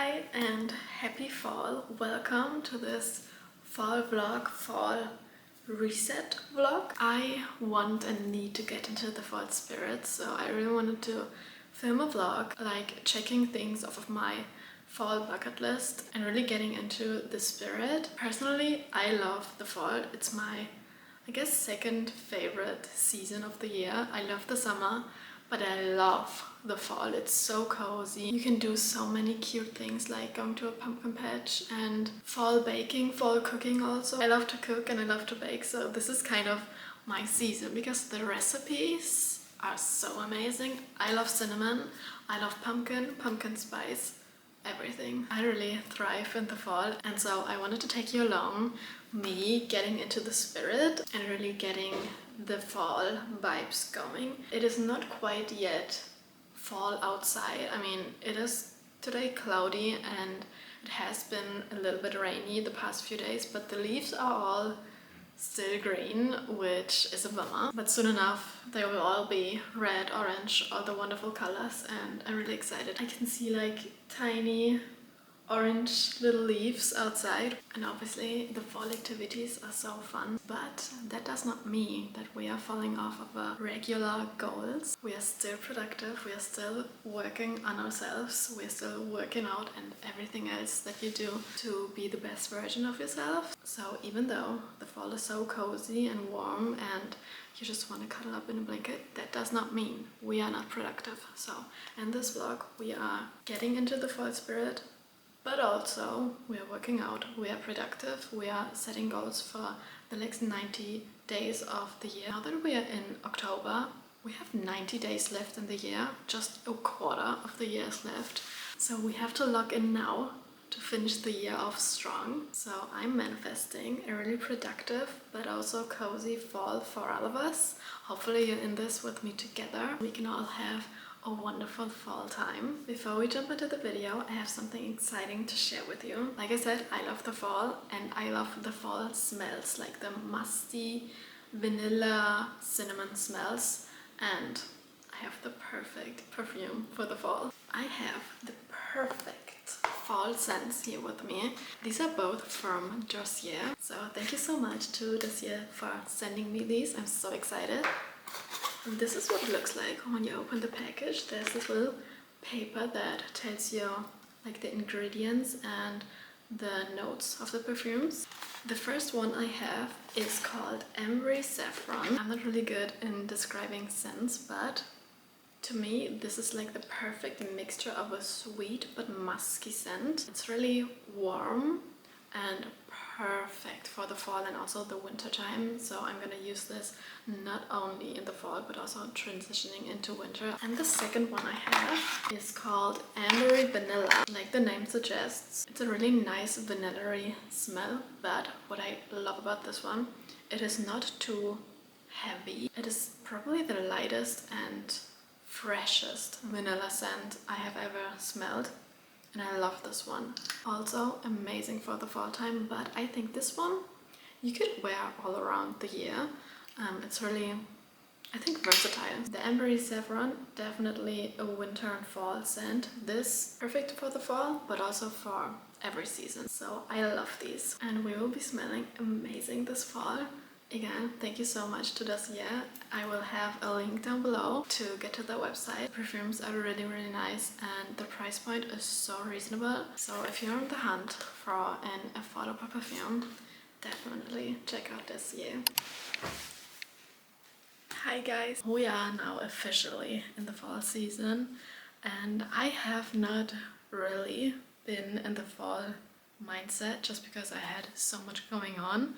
Hi and happy fall. Welcome to this fall vlog, fall reset vlog. I want and need to get into the fall spirit, so I really wanted to film a vlog like checking things off of my fall bucket list and really getting into the spirit. Personally, I love the fall. It's my, I guess, second favorite season of the year. I love the summer, but I love the fall. It's so cozy. You can do so many cute things like going to a pumpkin patch and fall baking, fall cooking also. I love to cook and I love to bake, so this is kind of my season because the recipes are so amazing. I love cinnamon, I love pumpkin spice, everything. I really thrive in the fall, and so I wanted to take you along, me getting into the spirit and really getting the fall vibes going. It is not quite yet fall outside. I mean, it is today cloudy and it has been a little bit rainy the past few days, but the leaves are all still green, which is a bummer. But soon enough they will all be red, orange, all the wonderful colors, and I'm really excited. I can see like tiny orange little leaves outside, and obviously the fall activities are so fun, but that does not mean that we are falling off of our regular goals. We are still productive, we are still working on ourselves, we are still working out and everything else that you do to be the best version of yourself. So even though the fall is so cozy and warm and you just want to cuddle up in a blanket, that does not mean we are not productive. So in this vlog we are getting into the fall spirit, but also we are working out, we are productive, we are setting goals for the next 90 days of the year. Now that we are in October, we have 90 days left in the year, just a quarter of the year is left. So we have to lock in now to finish the year off strong. So I'm manifesting a really productive but also cozy fall for all of us. Hopefully you're in this with me together. We can all have a wonderful fall time. Before we jump into the video, I have something exciting to share with you. Like I said, I love the fall and I love the fall smells, like the musty vanilla cinnamon smells, and I have the perfect perfume for the fall. I have the perfect fall scents here with me. These are both from Dossier, so thank you so much to Dossier for sending me these. I'm so excited. And this is what it looks like when you open the package. There's this little paper that tells you like the ingredients and the notes of the perfumes. The first one I have is called Ambery Saffron. I'm not really good in describing scents, but to me this is like the perfect mixture of a sweet but musky scent. It's really warm and perfect for the fall and also the winter time, so I'm gonna use this not only in the fall but also transitioning into winter. And the second one I have is called Ambery Vanilla. Like the name suggests, it's a really nice vanilla-y smell, but what I love about this one, it is not too heavy. It is probably the lightest and freshest vanilla scent I have ever smelled, and I love this one. Also amazing for the fall time, but I think this one you could wear all around the year. It's really, I think, versatile. The Ambery Saffron, definitely a winter and fall scent. This perfect for the fall, but also for every season. So I love these, and we will be smelling amazing this fall. Again, thank you so much to Dossier. I will have a link down below to get to the website. Perfumes are really nice and the price point is so reasonable. So if you're on the hunt for an affordable perfume, definitely check out Dossier. Hi guys! We are now officially in the fall season and I have not really been in the fall mindset just because I had so much going on.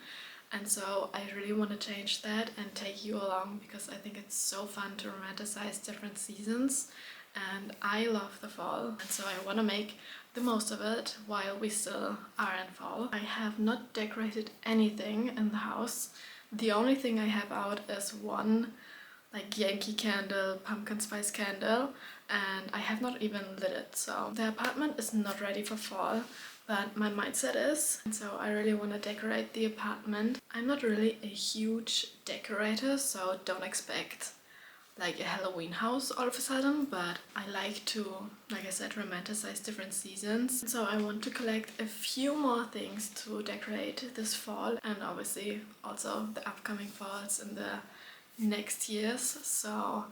And so I really want to change that and take you along because I think it's so fun to romanticize different seasons, and I love the fall, and so I want to make the most of it while we still are in fall. I have not decorated anything in the house. The only thing I have out is one like Yankee candle, pumpkin spice candle, and I have not even lit it. So the apartment is not ready for fall, but my mindset is, and so I really want to decorate the apartment. I'm not really a huge decorator, so don't expect like a Halloween house all of a sudden, but I like to, like I said, romanticize different seasons. So I want to collect a few more things to decorate this fall, and obviously also the upcoming falls in the next years. So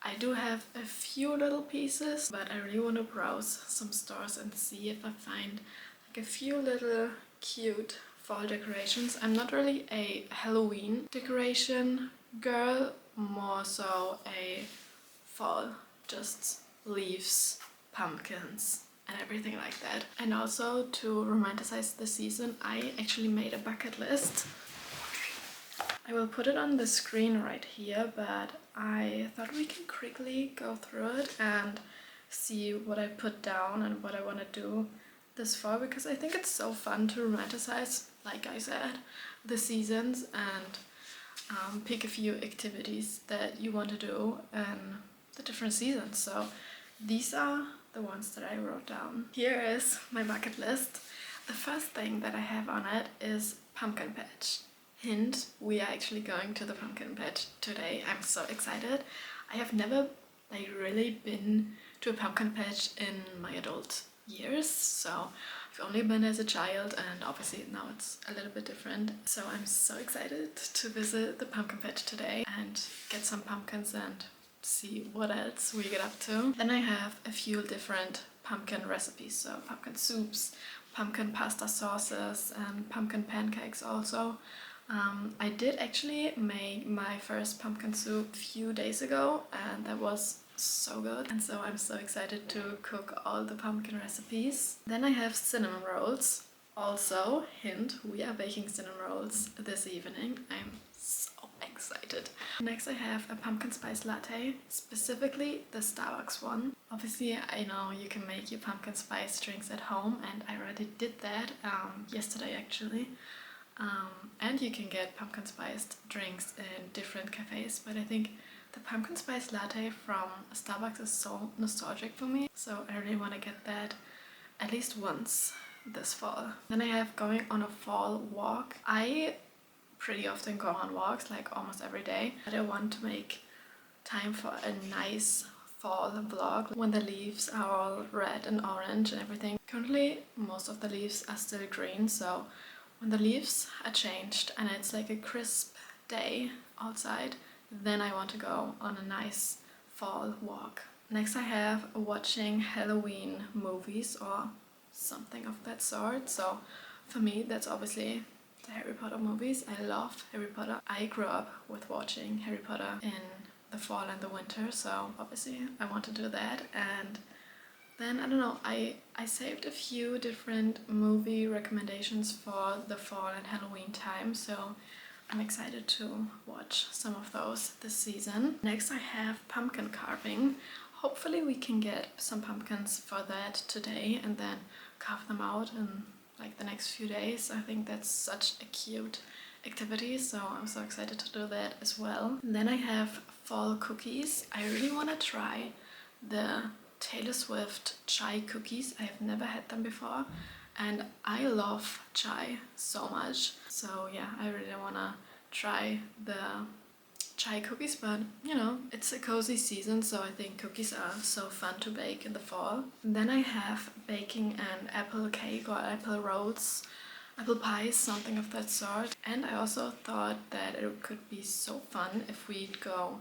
I do have a few little pieces, but I really want to browse some stores and see if I find like a few little cute fall decorations. I'm not really a Halloween decoration girl, more so a fall, just leaves, pumpkins and everything like that. And also to romanticize the season, I actually made a bucket list. I will put it on the screen right here, but I thought we can quickly go through it and see what I put down and what I want to do this fall, because I think it's so fun to romanticize, like I said, the seasons and pick a few activities that you want to do in the different seasons. So these are the ones that I wrote down. Here is my bucket list. The first thing that I have on it is pumpkin patch. Hint, we are actually going to the pumpkin patch today. I'm so excited. I have never like really been to a pumpkin patch in my adult years, so I've only been as a child, and obviously now it's a little bit different. So I'm so excited to visit the pumpkin patch today and get some pumpkins and see what else we get up to. Then I have a few different pumpkin recipes, so pumpkin soups, pumpkin pasta sauces and pumpkin pancakes also. I did actually make my first pumpkin soup a few days ago, and that was so good, and so I'm so excited to cook all the pumpkin recipes. Then I have cinnamon rolls. Also, hint, we are baking cinnamon rolls this evening. I'm so excited. Next I have a pumpkin spice latte, specifically the Starbucks one. Obviously I know you can make your pumpkin spice drinks at home, and I already did that yesterday actually. And you can get pumpkin spiced drinks in different cafes, but I think the pumpkin spice latte from Starbucks is so nostalgic for me, so I really want to get that at least once this fall. Then I have going on a fall walk. I pretty often go on walks, like almost every day, but I want to make time for a nice fall vlog when the leaves are all red and orange and everything. Currently most of the leaves are still green, so when the leaves are changed and it's like a crisp day outside, then I want to go on a nice fall walk. Next I have watching Halloween movies or something of that sort. So for me that's obviously the Harry Potter movies. I love Harry Potter. I grew up with watching Harry Potter in the fall and the winter, so obviously I want to do that. And then, I don't know, I saved a few different movie recommendations for the fall and Halloween time, so I'm excited to watch some of those this season. Next I have pumpkin carving. Hopefully we can get some pumpkins for that today and then carve them out in like the next few days. I think that's such a cute activity, so I'm so excited to do that as well. And then I have fall cookies. I really want to try the Taylor Swift chai cookies. I have never had them before and I love chai so much, so yeah, I really want to try the chai cookies, but you know, it's a cozy season, so I think cookies are so fun to bake in the fall. And then I have baking an apple cake or apple rolls, apple pies, something of that sort. And I also thought that it could be so fun if we'd go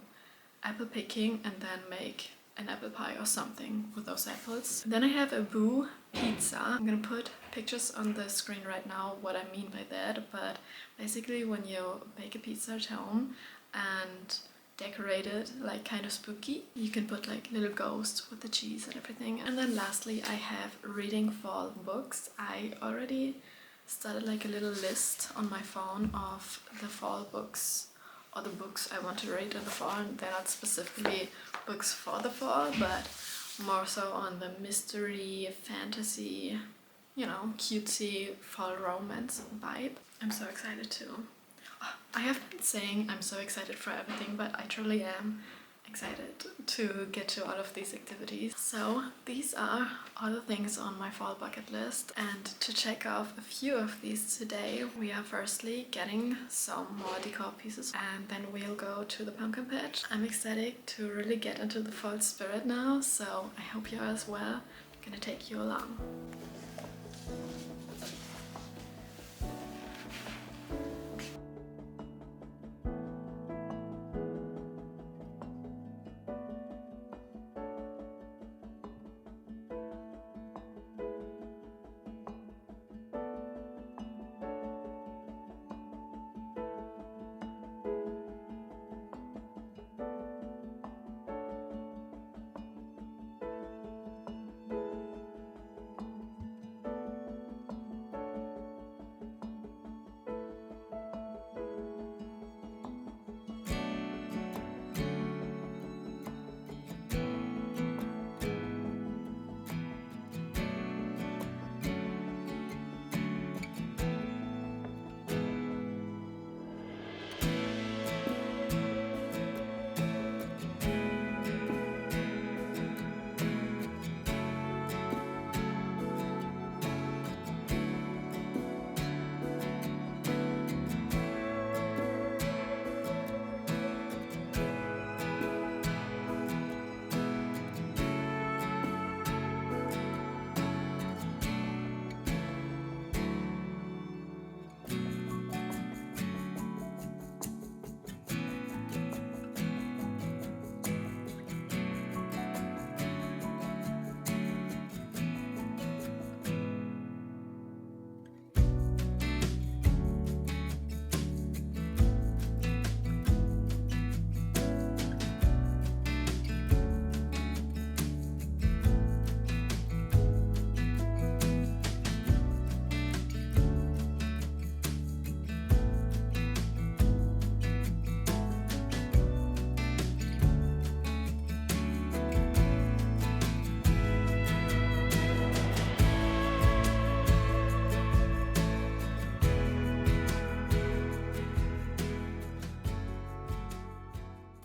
apple picking and then make an apple pie or something with those apples. Then I have a boo pizza. I'm gonna put pictures on the screen right now what I mean by that, but basically when you bake a pizza at home and decorate it like kind of spooky, you can put like little ghosts with the cheese and everything. And then lastly I have reading fall books. I already started like a little list on my phone of the fall books or the books I want to read in the fall, and they're not specifically books for the fall, but more so on the mystery, fantasy, you know, cutesy fall romance vibe. I'm so excited too. I have been saying I'm so excited for everything, but I truly am excited to get to all of these activities. So these are all the things on my fall bucket list, and to check off a few of these today, we are firstly getting some more decor pieces and then we'll go to the pumpkin patch. I'm excited to really get into the fall spirit now, so I hope you are as well. I'm gonna take you along.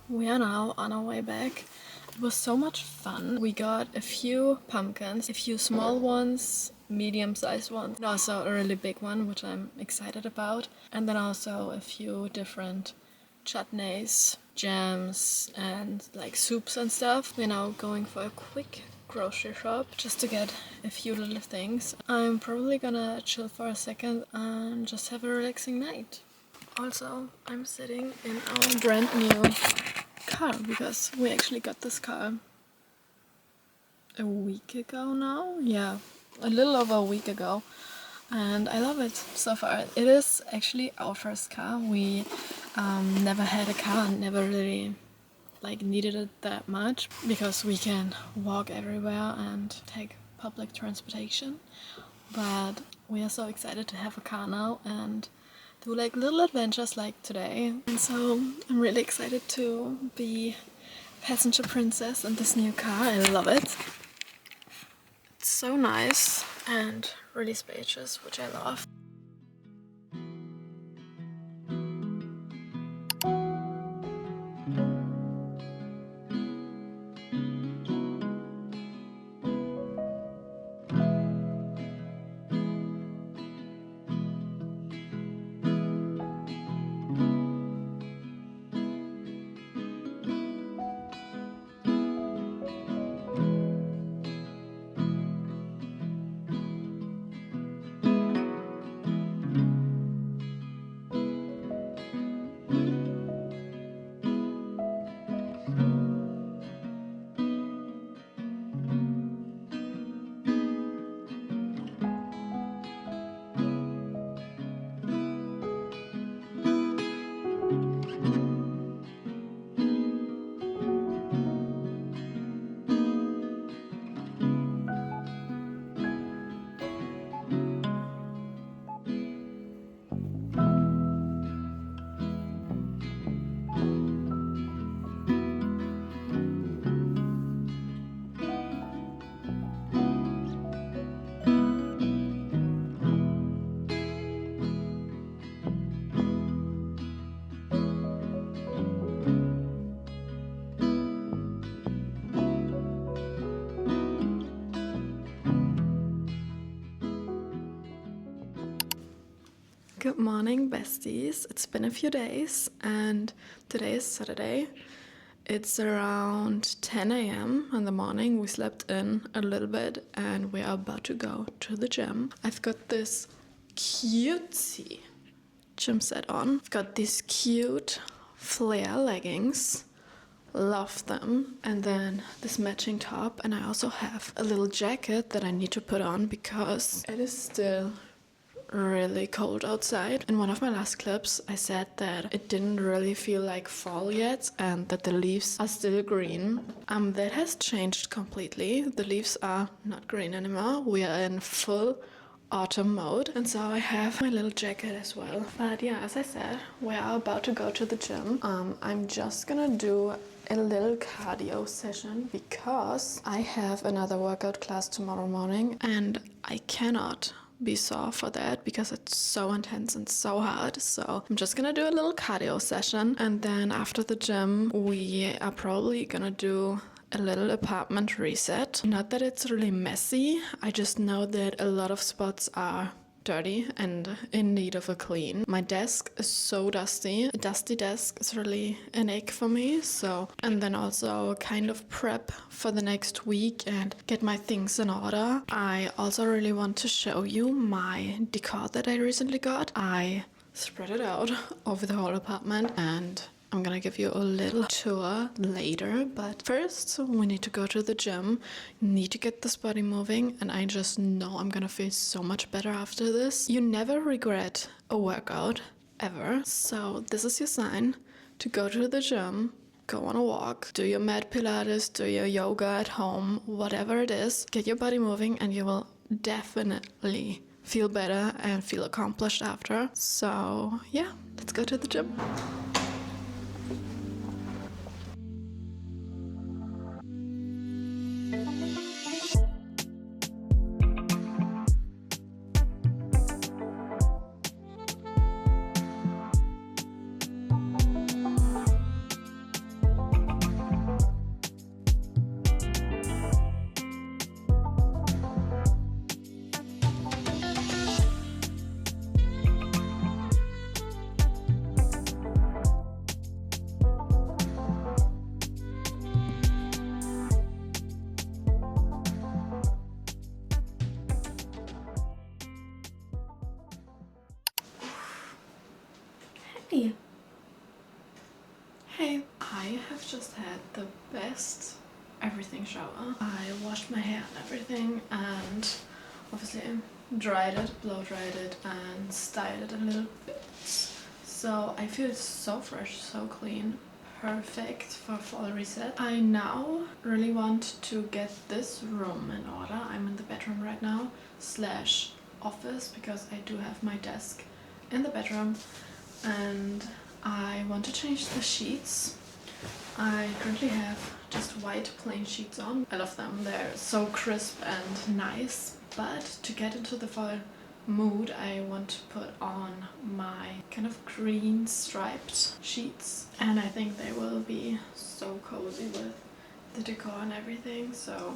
We are now on our way back. It was so much fun. We got a few pumpkins, a few small ones, medium-sized ones, and also a really big one, which I'm excited about. And then also a few different chutneys, jams, and like soups and stuff. We're now going for a quick grocery shop just to get a few little things. I'm probably gonna chill for a second and just have a relaxing night. Also, I'm sitting in our brand new car because we actually got this car a week ago now. Yeah, a little over a week ago, and I love it so far. It is actually our first car. We never had a car and never really needed it that much because we can walk everywhere and take public transportation, but we are so excited to have a car now and do little adventures like today. And so I'm really excited to be passenger princess in this new car. I love it. It's so nice and really spacious, which I love. Good morning, besties. It's been a few days and today is Saturday. It's around 10 a.m. in the morning. We slept in a little bit and we are about to go to the gym. I've got this cutesy gym set on. I've got these cute flare leggings. Love them. And then this matching top, and I also have a little jacket that I need to put on because it is still really cold outside. In one of my last clips I said that it didn't really feel like fall yet and that the leaves are still green. That has changed completely. The leaves are not green anymore. We are in full autumn mode, and so I have my little jacket as well. But yeah, as I said, we are about to go to the gym. I'm just gonna do a little cardio session because I have another workout class tomorrow morning and I cannot be sore for that because it's so intense and so hard. So I'm just gonna do a little cardio session, and then after the gym we are probably gonna do a little apartment reset. Not that it's really messy, I just know that a lot of spots are dirty and in need of a clean. My desk is so dusty. A dusty desk is really an ache for me. So, and then also kind of prep for the next week and get my things in order. I also really want to show you my decor that I recently got. I spread it out over the whole apartment and I'm gonna give you a little tour later, but first we need to go to the gym, need to get this body moving, and I just know I'm gonna feel so much better after this. You never regret a workout, ever, so this is your sign to go to the gym, go on a walk, do your mat pilates, do your yoga at home, whatever it is, get your body moving and you will definitely feel better and feel accomplished after. So yeah, let's go to the gym. Hey, I have just had the best everything shower. I washed my hair and everything and obviously dried it, blow dried it and styled it a little bit. So I feel so fresh, so clean, perfect for fall reset. I now really want to get this room in order. I'm in the bedroom right now / office because I do have my desk in the bedroom, and I want to change the sheets. I currently have just white plain sheets on. I love them, they're so crisp and nice, but to get into the fall mood I want to put on my kind of green striped sheets, and I think they will be so cozy with the decor and everything. So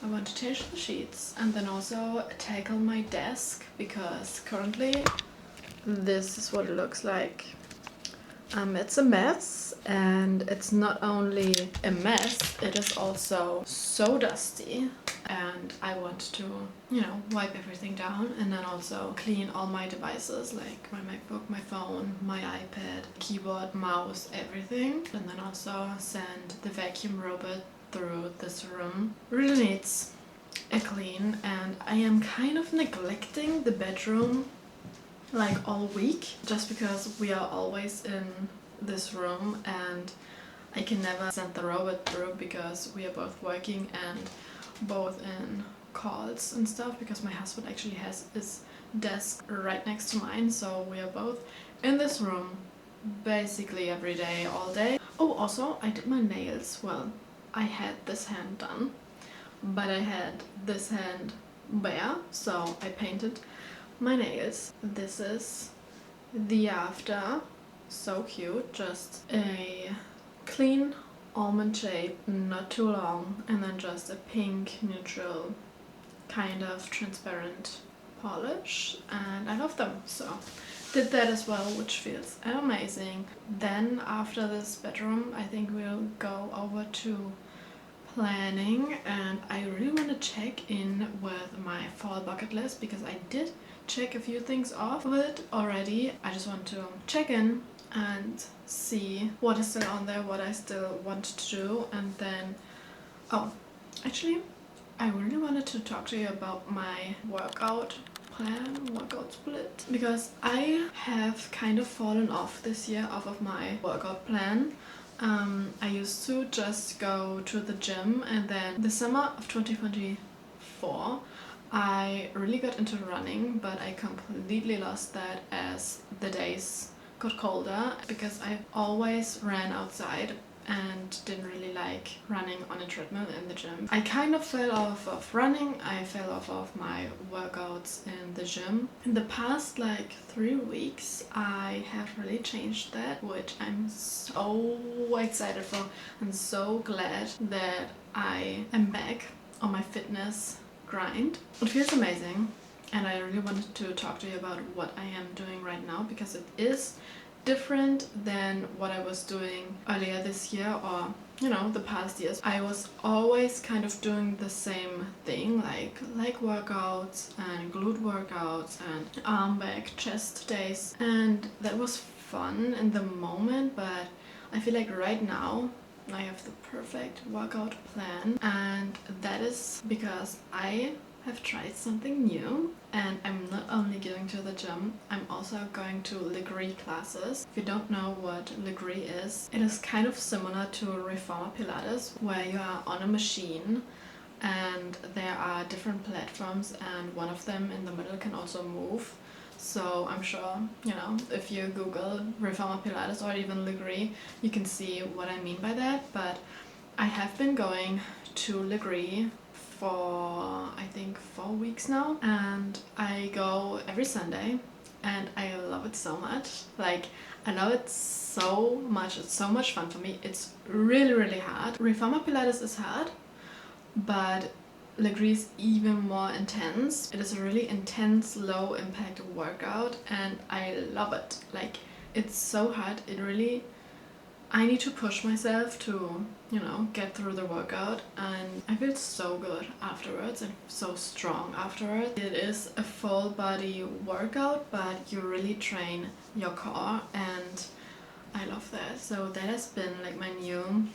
I want to change the sheets and then also tackle my desk because currently this is what it looks like. It's a mess, and it's not only a mess, it is also so dusty, and I want to, you know, wipe everything down and then also clean all my devices like my MacBook, my phone, my iPad, keyboard, mouse, everything, and then also send the vacuum robot through this room. Really needs a clean, and I am kind of neglecting the bedroom like all week just because we are always in this room and I can never send the robot through because we are both working and both in calls and stuff, because my husband actually has his desk right next to mine, so we are both in this room basically every day, all day. Oh, also I did my nails. Well, I had this hand done, but I had this hand bare, so I painted my nails. This is the after. So cute. Just a clean almond shape, not too long, and then just a pink neutral kind of transparent polish and I love them. So did that as well, which feels amazing. Then after this bedroom, I think we'll go over to planning, and I really want to check in with my fall bucket list because I did check a few things off of it already. I just want to check in and see what is still on there, what I still want to do. And then, oh, actually I really wanted to talk to you about my workout split, because I have kind of fallen off this year off of my workout plan. I used to just go to the gym, and then the summer of 2024 I really got into running, but I completely lost that as the days got colder because I always ran outside and didn't really like running on a treadmill in the gym. I kind of fell off of running, I fell off of my workouts in the gym. In the past like 3 weeks I have really changed that, which I'm so excited for. I'm so glad that I am back on my fitness grind. It feels amazing, and I really wanted to talk to you about what I am doing right now because it is different than what I was doing earlier this year, or you know, the past years. I was always kind of doing the same thing, like leg workouts and glute workouts and arm, back, chest days, and that was fun in the moment. But I feel like right now I have the perfect workout plan, and that is because I have tried something new, and I'm not only going to the gym, I'm also going to lagree classes. If you don't know what lagree is, it is kind of similar to reformer Pilates, where you are on a machine and there are different platforms, and one of them in the middle can also move. So I'm sure, you know, if you Google reformer Pilates or even lagree, you can see what I mean by that. But I have been going to lagree for I think 4 weeks now, and I go every Sunday and I love it so much. Like, I love it so much. It's so much fun for me. It's really hard. Reformer Pilates is hard, but lagree is even more intense. It is a really intense, low impact workout, and I love it. Like, it's so hard. It really, I need to push myself to, you know, get through the workout, and I feel so good afterwards and so strong afterwards. It is a full body workout, but you really train your core, and I love that. So that has been like my new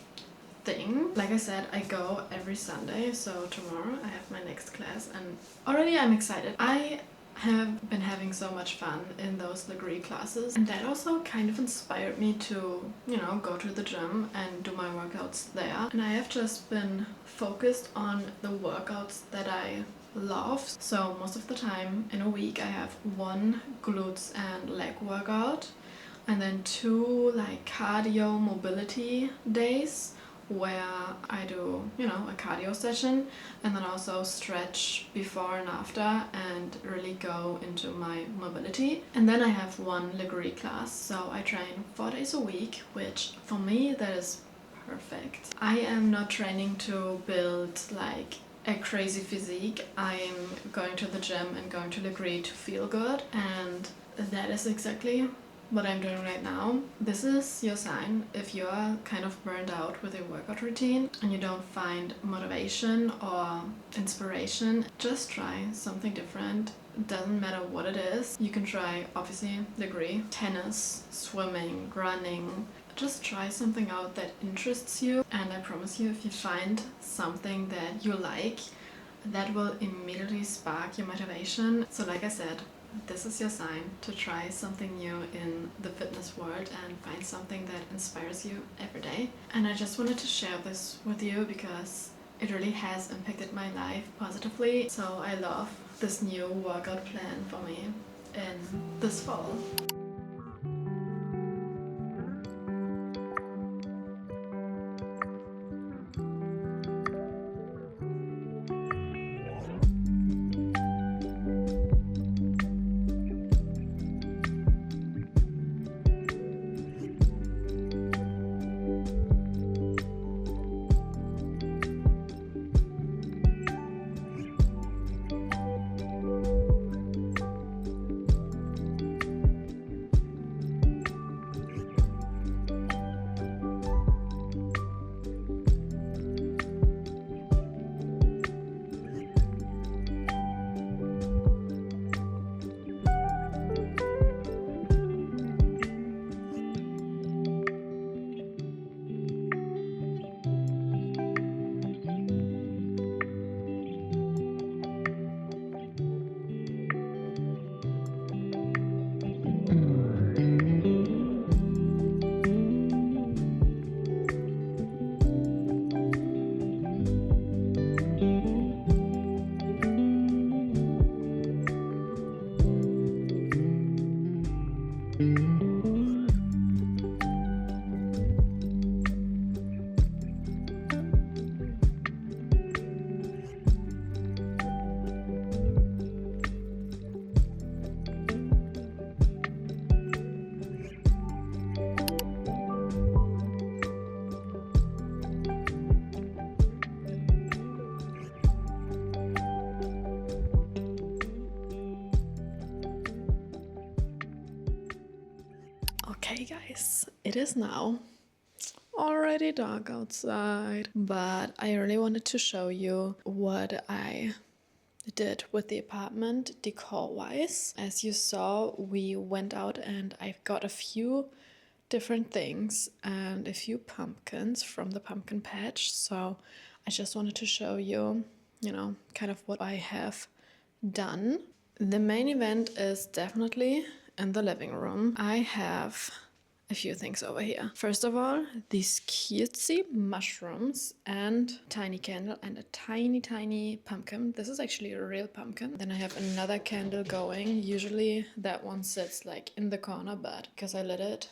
thing. Like I said, I go every Sunday, so tomorrow I have my next class and already I'm excited. I have been having so much fun in those lagree classes, and that also kind of inspired me to, you know, go to the gym and do my workouts there. And I have just been focused on the workouts that I love. So most of the time in a week I have 1 glutes and leg workout, and then 2 like cardio mobility days where I do, you know, a cardio session, and then also stretch before and after and really go into my mobility. And then I have 1 lagree class, so I train 4 days a week, which for me that is perfect. I am not training to build like a crazy physique. I am going to the gym and going to lagree to feel good, and that is exactly what I'm doing right now. This is your sign. If you're kind of burned out with your workout routine and you don't find motivation or inspiration, just try something different. It doesn't matter what it is. You can try, obviously, lagree, tennis, swimming, running. Just try something out that interests you, and I promise you, if you find something that you like, that will immediately spark your motivation. So like I said, this is your sign to try something new in the fitness world and find something that inspires you every day. And I just wanted to share this with you because it really has impacted my life positively. So I love this new workout plan for me in this fall. Okay guys, it is now already dark outside, but I really wanted to show you what I did with the apartment decor wise. As you saw, we went out and I got a few different things and a few pumpkins from the pumpkin patch. So I just wanted to show you, kind of what I have done. The main event is definitely in the living room. I have a few things over here. First of all, these cutesy mushrooms and tiny candle and a tiny pumpkin. This is actually a real pumpkin. Then I have another candle going. Usually that one sits like in the corner, but because I lit it,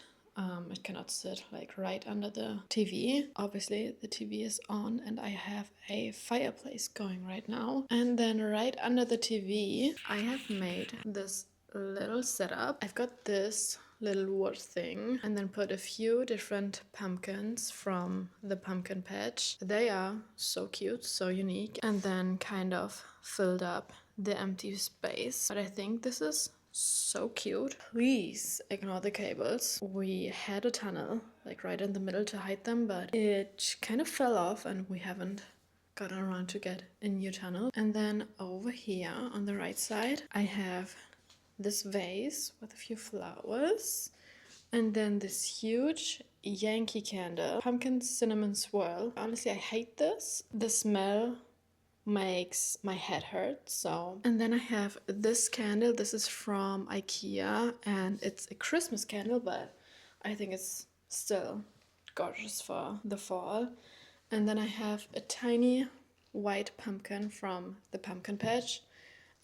it cannot sit like right under the TV. Obviously the TV is on and I have a fireplace going right now. And then right under the TV, I have made this little setup. I've got this little wood thing and then put a few different pumpkins from the pumpkin patch. They are so cute, so unique, and then kind of filled up the empty space. But I think this is so cute. Please ignore the cables. We had a tunnel like right in the middle to hide them, but it kind of fell off and we haven't gotten around to get a new tunnel. And then over here on the right side, I have this vase with a few flowers, and then this huge Yankee candle, pumpkin cinnamon swirl. Honestly, I hate this. The smell makes my head hurt. So, and then I have this candle. This is from IKEA and it's a Christmas candle, but I think it's still gorgeous for the fall. And then I have a tiny white pumpkin from the pumpkin patch,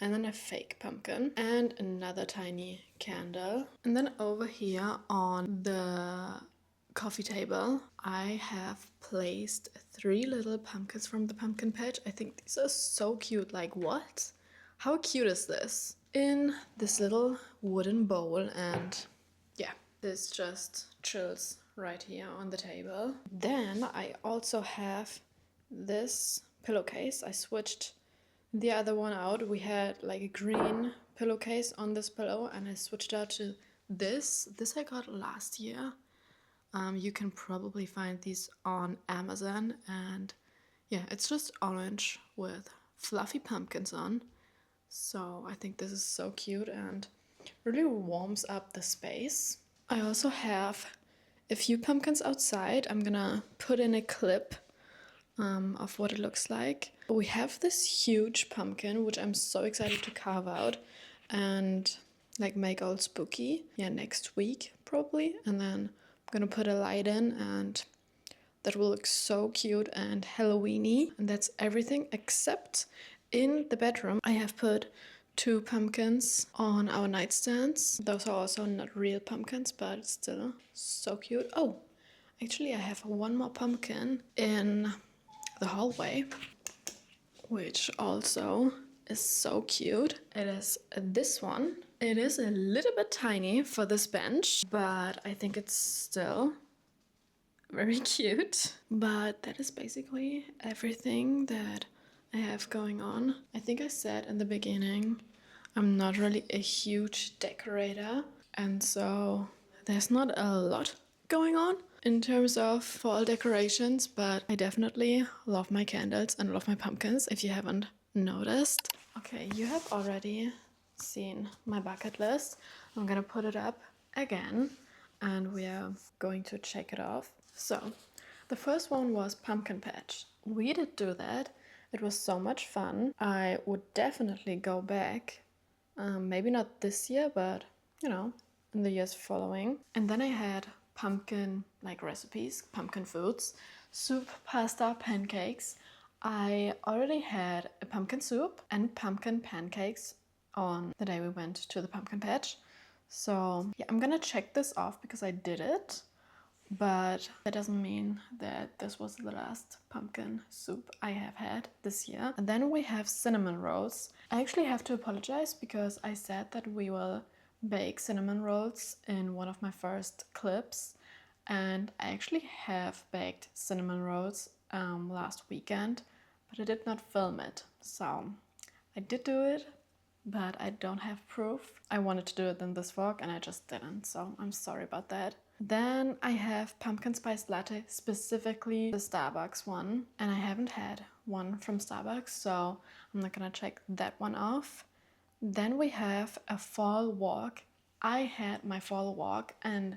and then a fake pumpkin and another tiny candle. And then over here on the coffee table, I have placed 3 little pumpkins from the pumpkin patch. I think these are so cute. Like, what? How cute is this? In this little wooden bowl, and yeah, this just chills right here on the table. Then I also have this pillowcase. I switched the other one out. We had like a green pillowcase on this pillow and I switched out to this. This I got last year. You can probably find these on Amazon, and yeah, it's just orange with fluffy pumpkins on. So I think this is so cute and really warms up the space. I also have a few pumpkins outside. I'm gonna put in a clip of what it looks like. We have this huge pumpkin, which I'm so excited to carve out and like make all spooky. Yeah, next week probably. And then I'm gonna put a light in and that will look so cute and Halloweeny. And that's everything except in the bedroom. I have put 2 pumpkins on our nightstands. Those are also not real pumpkins, but still so cute. Oh, actually I have one more pumpkin in the hallway, which also is so cute. It is this one. It is a little bit tiny for this bench, but I think it's still very cute. But that is basically everything that I have going on. I think I said in the beginning, I'm not really a huge decorator, and so there's not a lot going on in terms of fall decorations, but I definitely love my candles and love my pumpkins, if you haven't noticed. Okay, you have already seen my bucket list. I'm gonna put it up again and we are going to check it off. So the first one was pumpkin patch. We did do that. It was so much fun. I would definitely go back. Maybe not this year, but in the years following. And then I had pumpkin like recipes, pumpkin foods, soup, pasta, pancakes. I already had a pumpkin soup and pumpkin pancakes on the day we went to the pumpkin patch. So yeah, I'm gonna check this off because I did it, but that doesn't mean that this was the last pumpkin soup I have had this year. And then we have cinnamon rolls. I actually have to apologize because I said that we will bake cinnamon rolls in one of my first clips, and I actually have baked cinnamon rolls last weekend, but I did not film it. So I did do it, but I don't have proof. I wanted to do it in this vlog and I just didn't, so I'm sorry about that. Then I have pumpkin spice latte, specifically the Starbucks one. And I haven't had one from Starbucks, so I'm not gonna check that one off. Then we have a fall walk. I had my fall walk and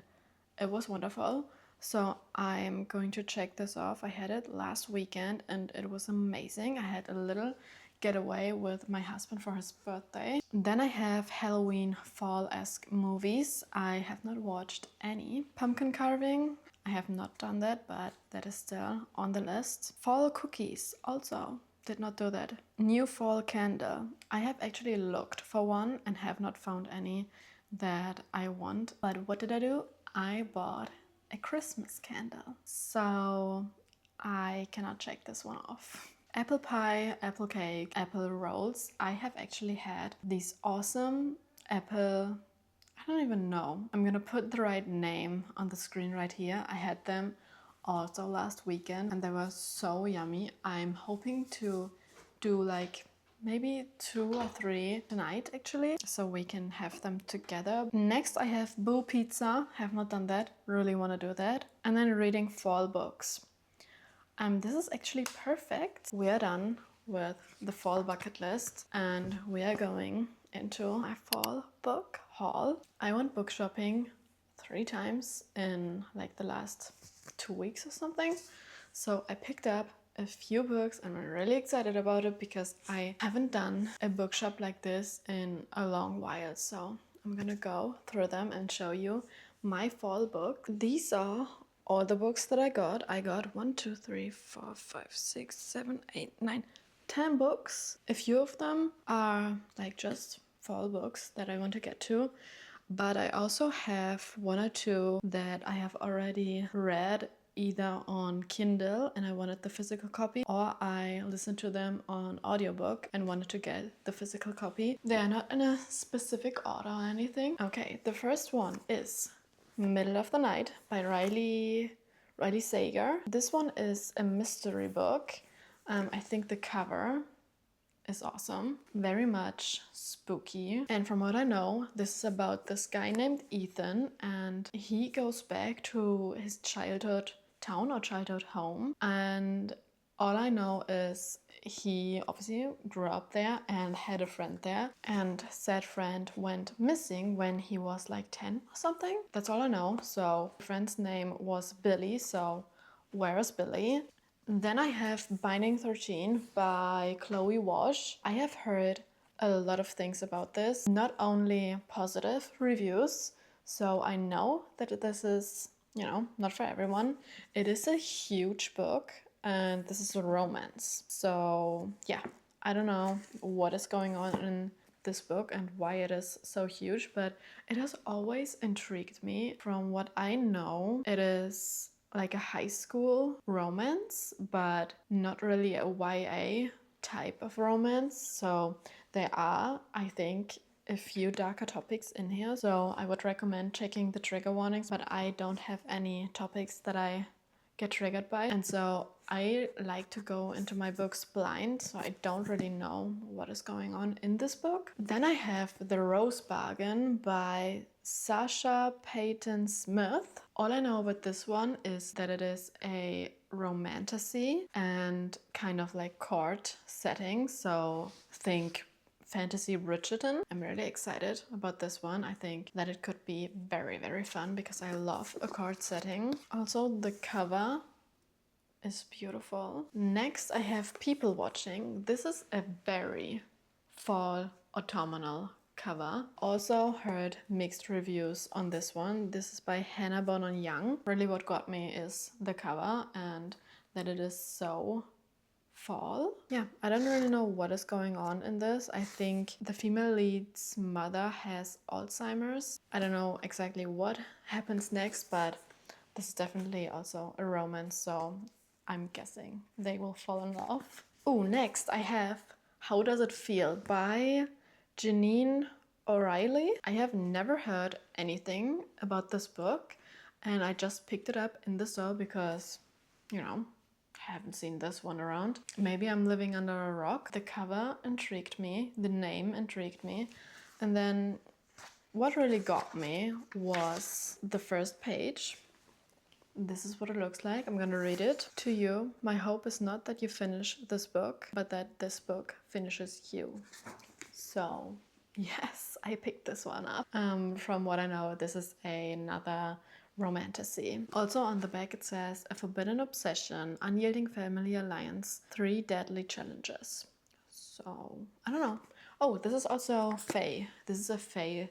it was wonderful. So I'm going to check this off. I had it last weekend and it was amazing. I had a little getaway with my husband for his birthday. Then I have Halloween fall-esque movies. I have not watched any. Pumpkin carving. I have not done that, but that is still on the list. Fall cookies also. Did not do that. New fall candle. I have actually looked for one and have not found any that I want. But what did I do? I bought a Christmas candle. So I cannot check this one off. Apple pie, apple cake, apple rolls. I have actually had these awesome apple, I don't even know. I'm gonna put the right name on the screen right here. I had them also last weekend and they were so yummy. I'm hoping to do like maybe 2 or 3 tonight actually, so we can have them together. Next I have Boo Pizza. Have not done that, really want to do that. And then reading fall books. This is actually perfect. We are done with the fall bucket list and we are going into my fall book haul. I went book shopping 3 times in like the last 2 weeks or something. So I picked up a few books and I'm really excited about it because I haven't done a bookshop like this in a long while. So I'm gonna go through them and show you my fall book. These are all the books that I got. I got 1, 2, 3, 4, 5, 6, 7, 8, 9, 10 books. A few of them are like just fall books that I want to get to. But I also have 1 or 2 that I have already read either on Kindle and I wanted the physical copy, or I listened to them on audiobook and wanted to get the physical copy. They are not in a specific order or anything. Okay, the first one is Middle of the Night by Riley Sager. This one is a mystery book. I think the cover is awesome. Very much spooky. And from what I know, this is about this guy named Ethan and he goes back to his childhood town or childhood home. And all I know is he obviously grew up there and had a friend there. And said friend went missing when he was like 10 or something. That's all I know. So the friend's name was Billy. So where is Billy? Then I have Binding 13 by Chloe Walsh. I have heard a lot of things about this, not only positive reviews, so I know that this is, not for everyone. It is a huge book and this is a romance. So yeah, I don't know what is going on in this book and why it is so huge, but it has always intrigued me. From what I know, it is like a high school romance, but not really a YA type of romance. So there are, I think, a few darker topics in here. So I would recommend checking the trigger warnings, but I don't have any topics that I get triggered by. And so I like to go into my books blind, so I don't really know what is going on in this book. Then I have The Rose Bargain by Sasha Payton Smith. All I know about this one is that it is a romantasy and kind of like court setting. So think fantasy Bridgerton. I'm really excited about this one. I think that it could be very, very fun because I love a court setting. Also, the cover is beautiful. Next, I have People Watching. This is a very fall autumnal cover. Also heard mixed reviews on this one. This is by Hannah Bonon Young. Really what got me is the cover and that it is so fall. Yeah, I don't really know what is going on in this. I think the female lead's mother has Alzheimer's. I don't know exactly what happens next, but this is definitely also a romance, so I'm guessing they will fall in love. Oh, next I have How Does It Feel by Janine O'Reilly. I have never heard anything about this book and I just picked it up in the store because, I haven't seen this one around. Maybe I'm living under a rock. The cover intrigued me, the name intrigued me, and then what really got me was the first page. This is what it looks like. I'm gonna read it to you. My hope is not that you finish this book, but that this book finishes you. So, yes, I picked this one up. From what I know, this is another romantasy. Also on the back it says, a forbidden obsession, unyielding family alliance, 3 deadly challenges. So, I don't know. Oh, this is also Fae. This is a Fae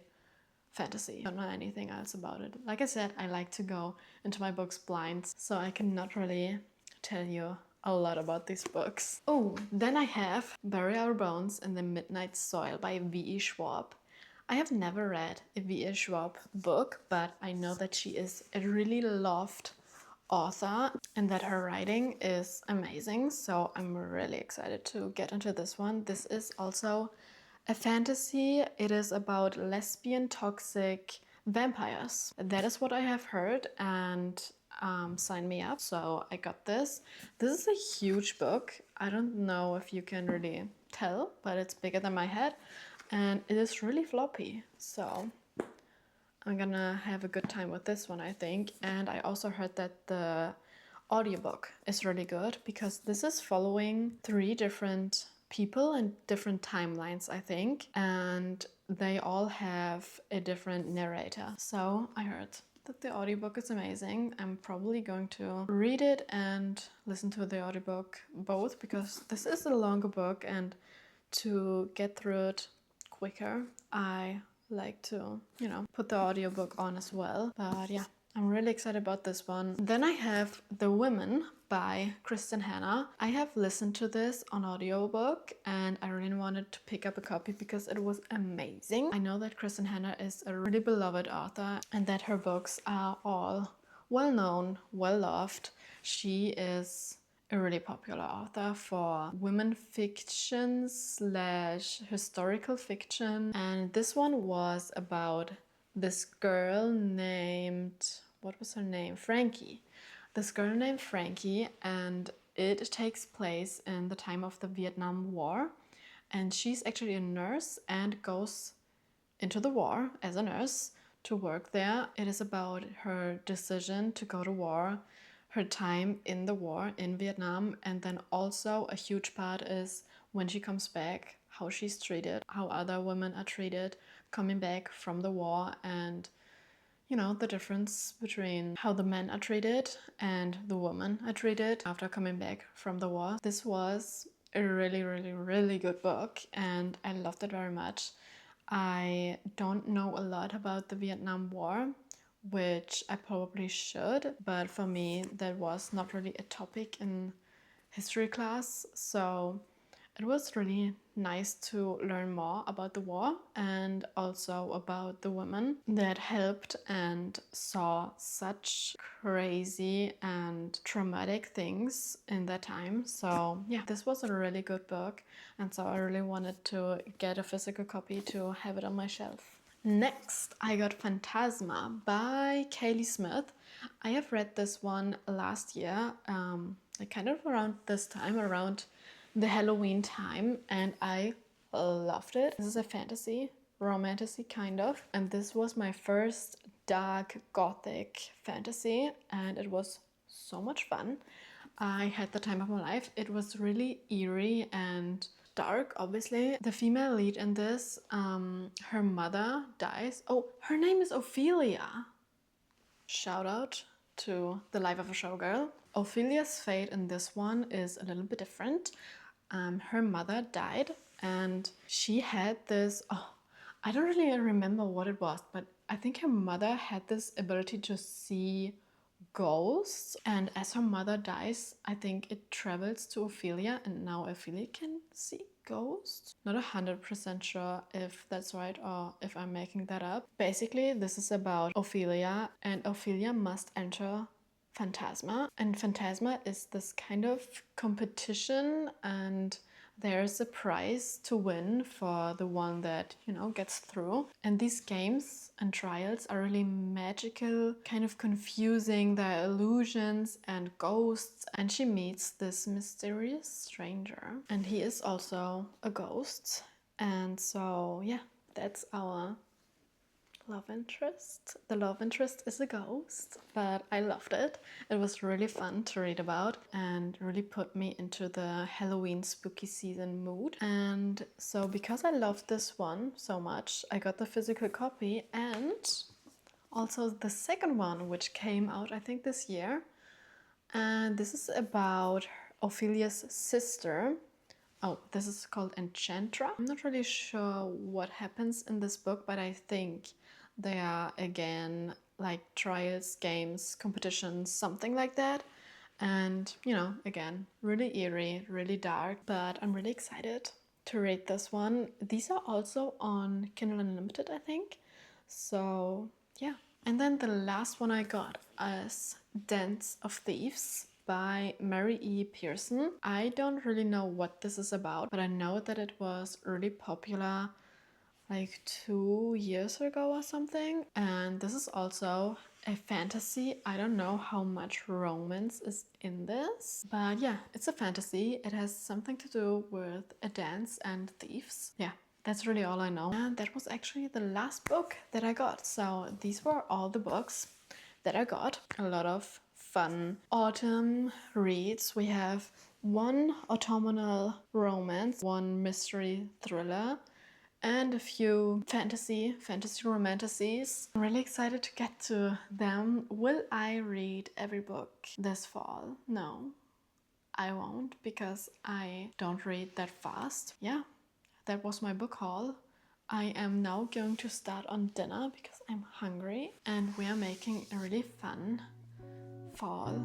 fantasy. I don't know anything else about it. Like I said, I like to go into my books blind, so I cannot really tell you a lot about these books. Oh, then I have Bury Our Bones in the Midnight Soil by V.E. Schwab. I have never read a V.E. Schwab book, but I know that she is a really loved author and that her writing is amazing, so I'm really excited to get into this one. This is also a fantasy. It is about lesbian toxic vampires. That is what I have heard, and sign me up. So I got this. This is a huge book. I don't know if you can really tell, but it's bigger than my head and it is really floppy. So I'm gonna have a good time with this one, I think. And I also heard that the audiobook is really good because this is following 3 different people in different timelines, I think, and they all have a different narrator. So I heard that the audiobook is amazing. I'm probably going to read it and listen to the audiobook both because this is a longer book, and to get through it quicker, I like to, put the audiobook on as well. But yeah, I'm really excited about this one. Then I have The Women by Kristen Hanna. I have listened to this on audiobook and I really wanted to pick up a copy because it was amazing. I know that Kristen Hanna is a really beloved author and that her books are all well known, well loved. She is a really popular author for women fiction slash historical fiction. And this one was about this girl named, what was her name? Frankie. This girl named Frankie, and it takes place in the time of the Vietnam War. And she's actually a nurse and goes into the war as a nurse to work there. It is about her decision to go to war, her time in the war in Vietnam, and then also a huge part is when she comes back, how she's treated, how other women are treated coming back from the war, and the difference between how the men are treated and the women are treated after coming back from the war. This was a really, really, really good book and I loved it very much. I don't know a lot about the Vietnam War, which I probably should, but for me that was not really a topic in history class, so it was really nice to learn more about the war and also about the women that helped and saw such crazy and traumatic things in that time. So yeah, this was a really good book, and so I really wanted to get a physical copy to have it on my shelf. Next, I got Phantasma by Kaylee Smith. I have read this one last year, kind of around this time, around the Halloween time, and I loved it. This is a fantasy, romantasy kind of, and this was my first dark gothic fantasy, and it was so much fun. I had the time of my life. It was really eerie and dark, obviously. The female lead in this, her mother dies. Oh, her name is Ophelia. Shout out to The Life of a Showgirl. Ophelia's fate in this one is a little bit different. Her mother died and she had this, I don't really remember what it was, but I think her mother had this ability to see ghosts, and as her mother dies, I think it travels to Ophelia and now Ophelia can see ghosts. Not 100% sure if that's right or if I'm making that up. Basically, this is about Ophelia, and Ophelia must enter Phantasma, and Phantasma is this kind of competition, and there's a prize to win for the one that, gets through. And these games and trials are really magical, kind of confusing. There are illusions and ghosts, and she meets this mysterious stranger, and he is also a ghost. And so, yeah, that's our love interest. The love interest is a ghost, but I loved it. It was really fun to read about and really put me into the Halloween spooky season mood. And so because I loved this one so much, I got the physical copy and also the second one, which came out I think this year. And this is about Ophelia's sister. Oh, this is called Enchantra. I'm not really sure what happens in this book, but I think they are again like trials, games, competitions, something like that. And, you know, again, really eerie, really dark, but I'm really excited to read this one. These are also on Kindle Unlimited, I think. So, yeah. And then the last one I got is Dance of Thieves by Mary E. Pearson. I don't really know what this is about, but I know that it was really popular like 2 years ago or something. And this is also a fantasy. I don't know how much romance is in this, but yeah, it's a fantasy. It has something to do with a dance and thieves. Yeah, that's really all I know. And that was actually the last book that I got. So these were all the books that I got. A lot of fun autumn reads. We have one autumnal romance, one mystery thriller, and a few fantasy romanticize. I'm really excited to get to them. Will I read every book this fall? No, I won't, because I don't read that fast. Yeah, that was my book haul. I am now going to start on dinner because I'm hungry, and we are making a really fun fall